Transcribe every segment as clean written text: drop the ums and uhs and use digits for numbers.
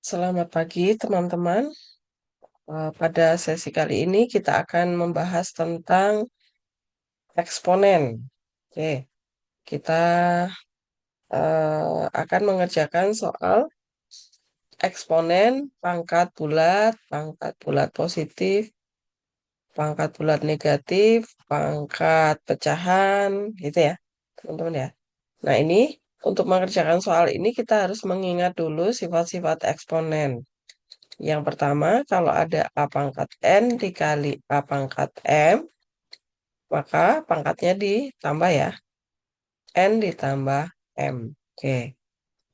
Selamat pagi, teman-teman. Pada sesi kali ini kita akan membahas tentang eksponen. Oke, kita akan mengerjakan soal eksponen, pangkat bulat positif, pangkat bulat negatif, pangkat pecahan, gitu ya, teman-teman ya. Nah, ini untuk mengerjakan soal ini kita harus mengingat dulu sifat-sifat eksponen. Yang pertama, kalau ada A pangkat N dikali A pangkat M, maka pangkatnya ditambah ya. N ditambah M. Oke.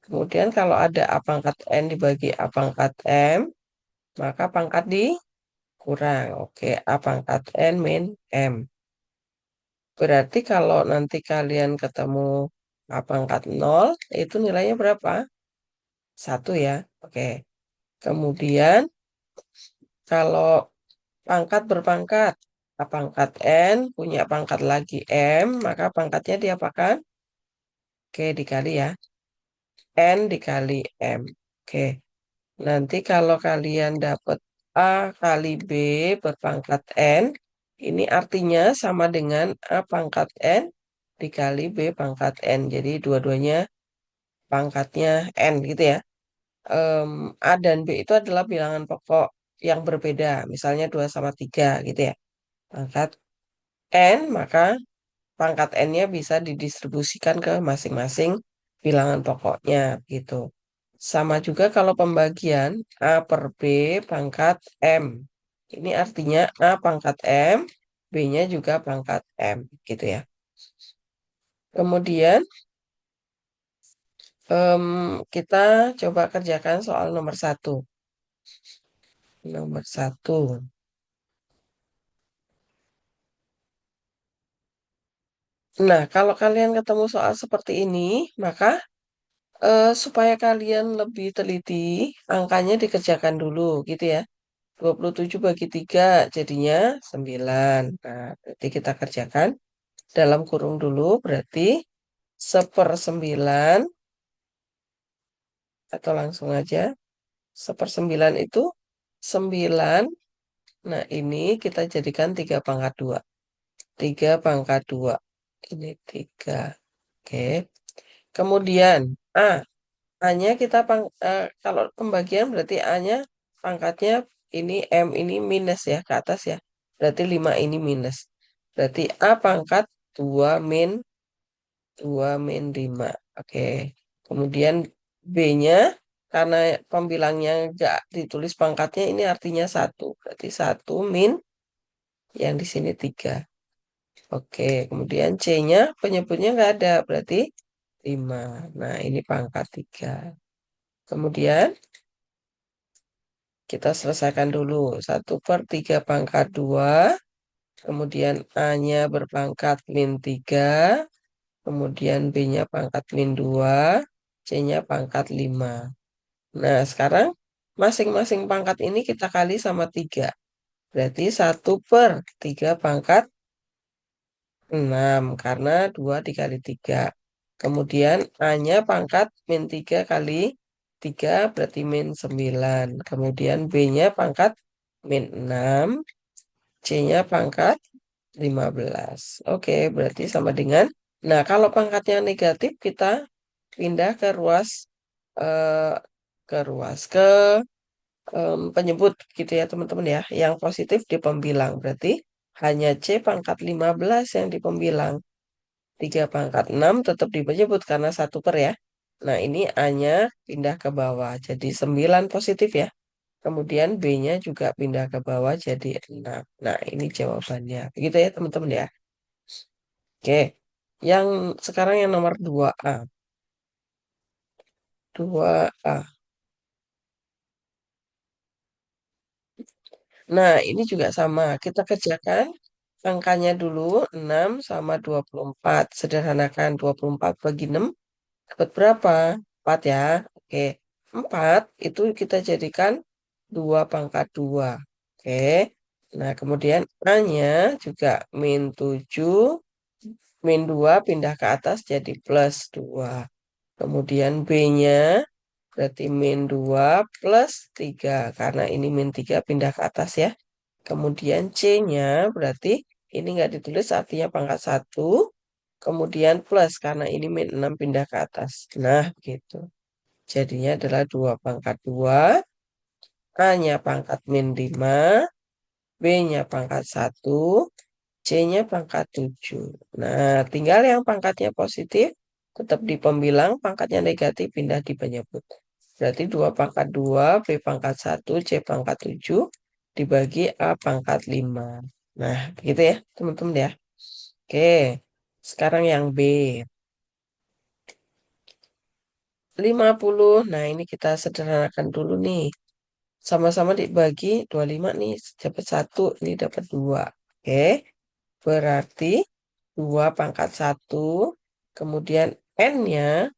Kemudian kalau ada A pangkat N dibagi A pangkat M, maka pangkat dikurang. Oke, A pangkat N min M. Berarti kalau nanti kalian ketemu A pangkat 0, itu nilainya berapa? 1 ya. Oke. Kemudian kalau pangkat berpangkat. A pangkat N punya pangkat lagi M, maka pangkatnya diapakan? Oke, dikali ya. N dikali M. Oke, nanti kalau kalian dapat A kali B berpangkat N, ini artinya sama dengan A pangkat N dikali B pangkat N. Jadi dua-duanya pangkatnya N gitu ya. A dan B itu adalah bilangan pokok yang berbeda. Misalnya 2 sama 3 gitu ya. Pangkat N, maka pangkat N-nya bisa didistribusikan ke masing-masing bilangan pokoknya gitu. Sama juga kalau pembagian A per B pangkat M. Ini artinya A pangkat M, B-nya juga pangkat M gitu ya. Kemudian kita coba kerjakan soal nomor satu. Nomor satu. Nah, kalau kalian ketemu soal seperti ini, maka supaya kalian lebih teliti, angkanya dikerjakan dulu gitu ya. 27 bagi 3 jadinya 9. Nah, berarti kita kerjakan dalam kurung dulu, berarti 1/9, atau langsung aja, 1/9 itu 9. Nah, ini kita jadikan 3 pangkat 2. 3 pangkat 2. Ini 3. Oke. Kemudian, A-nya kita kalau pembagian berarti A-nya pangkatnya ini M ini minus ya ke atas ya. Berarti 5 ini minus. Berarti A pangkat 2 min 5. Oke. Kemudian B-nya karena pembilangnya nggak ditulis pangkatnya ini artinya 1. Berarti 1 min yang di sini 3. Oke. Kemudian C-nya penyebutnya nggak ada. Berarti 5. Nah, ini pangkat 3. Kemudian kita selesaikan dulu. 1/3 pangkat 2. Kemudian A-nya berpangkat min 3. Kemudian B-nya pangkat min 2. C-nya pangkat 5. Nah, sekarang masing-masing pangkat ini kita kali sama 3. Berarti 1/3 pangkat 6. Karena 2 dikali 3. Kemudian A-nya pangkat min 3 kali 3 berarti min 9. Kemudian B-nya pangkat min 6. C-nya pangkat 15. Oke, berarti sama dengan. Nah, kalau pangkatnya negatif kita pindah ke ruas eh, ke penyebut gitu ya teman-teman ya. Yang positif di pembilang. Berarti hanya C pangkat 15 yang di pembilang. 3 pangkat 6 tetap di penyebut karena 1/, ya. Nah, ini A-nya pindah ke bawah. Jadi 9 positif ya. Kemudian B-nya juga pindah ke bawah jadi 6. Nah, ini jawabannya. Begitu ya teman-teman ya. Oke. Yang sekarang yang nomor 2A. 2A. Nah, ini juga sama. Kita kerjakan angkanya dulu 6 sama 24. Sederhanakan 24 bagi 6 dapat berapa? 4 ya. Oke. 4 itu kita jadikan 2 pangkat 2. Oke. Nah, kemudian A-nya juga min 7. Min 2 pindah ke atas jadi plus 2. Kemudian B-nya berarti min 2 plus 3. Karena ini min 3 pindah ke atas ya. Kemudian C-nya berarti ini nggak ditulis artinya pangkat 1. Kemudian plus karena ini min 6 pindah ke atas. Nah, begitu. Jadinya adalah 2 pangkat 2. A-nya pangkat min 5. B-nya pangkat 1. C-nya pangkat 7. Nah, tinggal yang pangkatnya positif tetap di pembilang, pangkatnya negatif pindah di penyebut. Berarti 2 pangkat 2, B pangkat 1, C pangkat 7, dibagi A pangkat 5. Nah, begitu ya, teman-teman ya. Oke, sekarang yang B. 50. Nah, ini kita sederhanakan dulu nih. Sama-sama dibagi 25 nih, dapat 1, ini dapat 2. Oke, berarti 2 pangkat 1, kemudian N-nya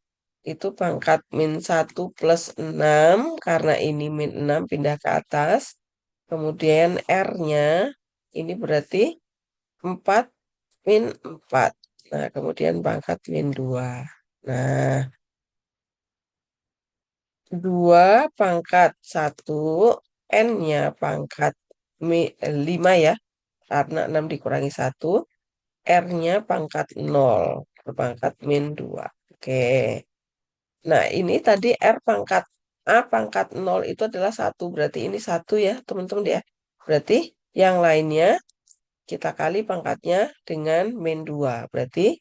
itu pangkat min 1 plus 6, karena ini min 6 pindah ke atas. Kemudian R-nya ini berarti 4 min 4. Nah, kemudian pangkat min 2. Nah, 2 pangkat 1, N-nya pangkat 5 ya, karena 6 dikurangi 1. R-nya pangkat 0, berpangkat min 2. Oke. Nah, ini tadi R pangkat A pangkat 0 itu adalah 1. Berarti ini 1 ya, teman-teman ya. Berarti yang lainnya kita kali pangkatnya dengan min 2. Berarti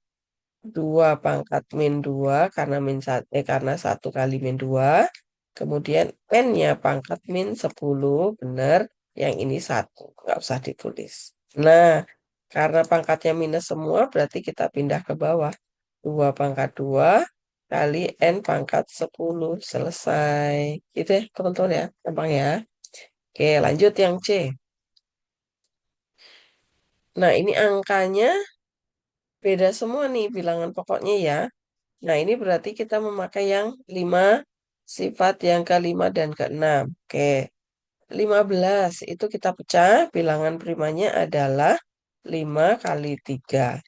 2 pangkat min 2 karena karena 1 kali min 2. Kemudian N-nya pangkat min 10. Benar, yang ini 1. Nggak usah ditulis. Nah, karena pangkatnya minus semua, berarti kita pindah ke bawah. 2 pangkat 2 kali N pangkat 10. Selesai. Gitu ya, teman-teman ya. Gampang ya. Oke, lanjut yang C. Nah, ini angkanya beda semua nih bilangan pokoknya ya. Nah, ini berarti kita memakai yang 5, sifat yang ke-5 dan ke-6. Oke, 15 itu kita pecah, bilangan primanya adalah 5 kali 3.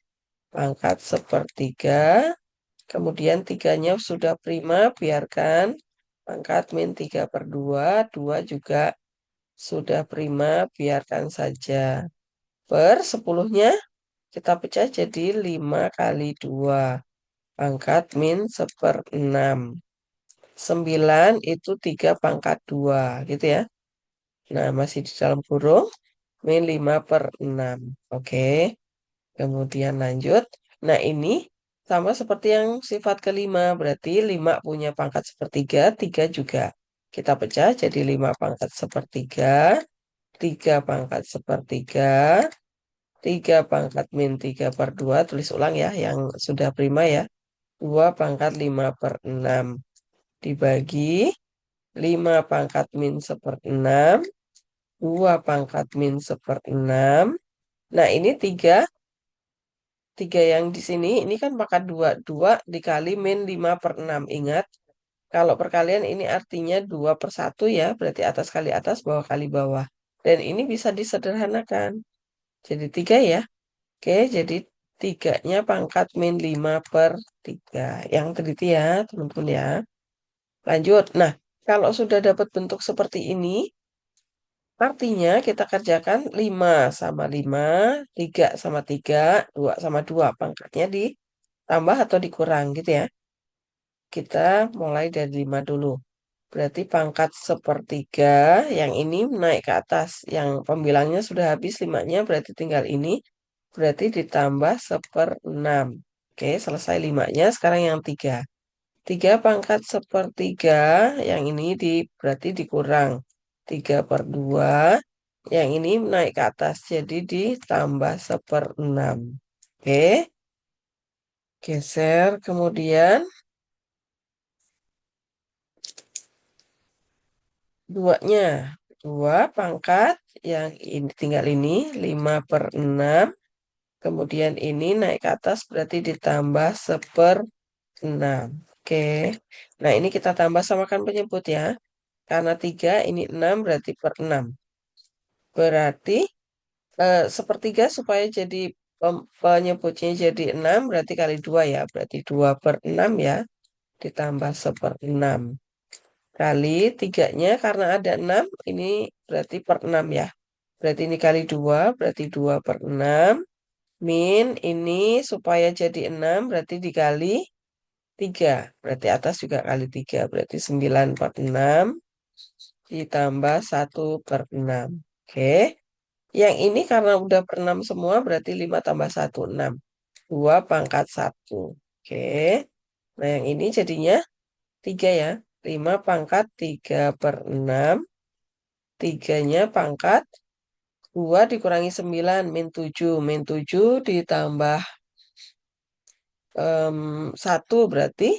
Pangkat sepertiga, kemudian tiganya sudah prima, biarkan. Pangkat min 3 per 2, 2 juga sudah prima, biarkan saja. Per 10-nya kita pecah jadi 5 kali 2. Pangkat min 1/6. 9 itu 3 pangkat 2, gitu ya. Nah, masih di dalam kurung, min 5 per 6. Oke, kemudian lanjut. Nah, ini sama seperti yang sifat kelima, berarti 5 punya pangkat sepertiga, 3 juga. Kita pecah jadi 5 pangkat sepertiga, 3 pangkat sepertiga, 3 pangkat min 3 per 2, tulis ulang ya, yang sudah prima ya. 2 pangkat 5 per 6 dibagi 5 pangkat min 1/6, 2 pangkat min 1/6. Nah, ini 3 yang di sini, ini kan pangkat 2. 2 dikali min 5 per 6. Ingat, kalau perkalian ini artinya 2 per 1 ya, berarti atas kali atas, bawah kali bawah. Dan ini bisa disederhanakan. Jadi 3 ya. Oke, jadi 3-nya pangkat min 5 per 3. Yang teliti ya, teman-teman ya. Lanjut. Nah, kalau sudah dapat bentuk seperti ini, artinya kita kerjakan 5 sama 5, 3 sama 3, 2 sama 2. Pangkatnya ditambah atau dikurang gitu ya. Kita mulai dari 5 dulu. Berarti pangkat sepertiga, yang ini naik ke atas. Yang pembilangnya sudah habis 5-nya, berarti tinggal ini. Berarti ditambah 1/6. Oke, selesai 5-nya. Sekarang yang 3. 3 pangkat sepertiga, yang ini berarti dikurang. 3 per 2, yang ini naik ke atas, jadi ditambah 1/6. Oke, geser, kemudian 2-nya. 2 pangkat, yang ini tinggal ini, 5 per 6. Kemudian ini naik ke atas, berarti ditambah 1/6. Oke, nah ini kita tambah samakan penyebut ya. Karena 3, ini 6, berarti per 6. Berarti sepertiga supaya jadi penyebutnya jadi 6, berarti kali 2 ya. Berarti 2 per 6 ya, ditambah 1/6. Kali tiganya karena ada 6, ini berarti per 6 ya. Berarti ini kali 2, berarti 2 per 6. Min ini supaya jadi 6, berarti dikali 3. Berarti atas juga kali 3. Berarti 9 per 6 ditambah 1/6. Oke. Yang ini karena udah per 6 semua, berarti 5 tambah 1, 6. 2 pangkat 1. Oke. Nah, yang ini jadinya 3 ya. 5 pangkat 3/6. 3-nya pangkat 2 dikurangi 9, min 7. Min 7 ditambah 1 berarti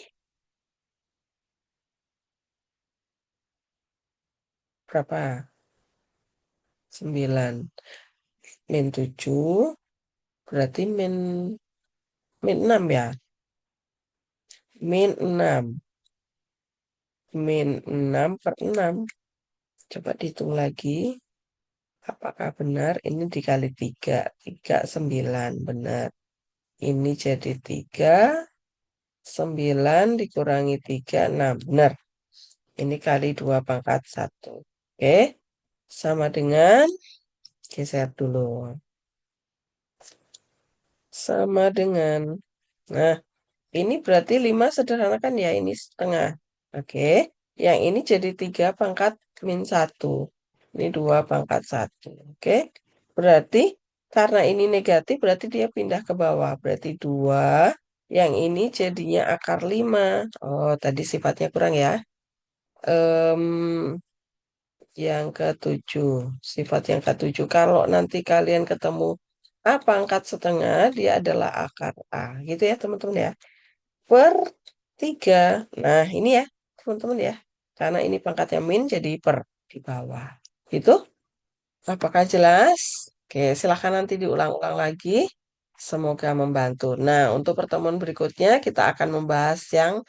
berapa? 9. Min 7 berarti min 6 ya. Min 6. Min 6 per 6. Coba dihitung lagi. Apakah benar? Ini dikali 3. 3, 9. Benar. Ini jadi 3. 9 dikurangi 3, 6. Benar. Ini kali 2 pangkat 1. Oke. Sama dengan, geser dulu. Sama dengan, nah, ini berarti 5 sederhanakan ya, ini setengah. Oke. Yang ini jadi 3 pangkat min 1. Ini 2 pangkat 1. Oke. Berarti karena ini negatif, berarti dia pindah ke bawah. Berarti 2. Yang ini jadinya akar 5. Oh, tadi sifatnya kurang ya. Em, yang ke-7. Sifat yang ke-7. Kalau nanti kalian ketemu A pangkat setengah, dia adalah akar A. Gitu ya, teman-teman ya. Per 3. Nah, ini ya, teman-teman ya. Karena ini pangkatnya min, jadi per di bawah. Gitu. Apakah jelas? Oke, silahkan nanti diulang-ulang lagi. Semoga membantu. Nah, untuk pertemuan berikutnya kita akan membahas yang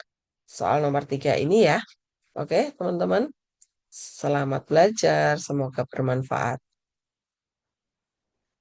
soal nomor 3 ini ya. Oke, teman-teman. Selamat belajar. Semoga bermanfaat.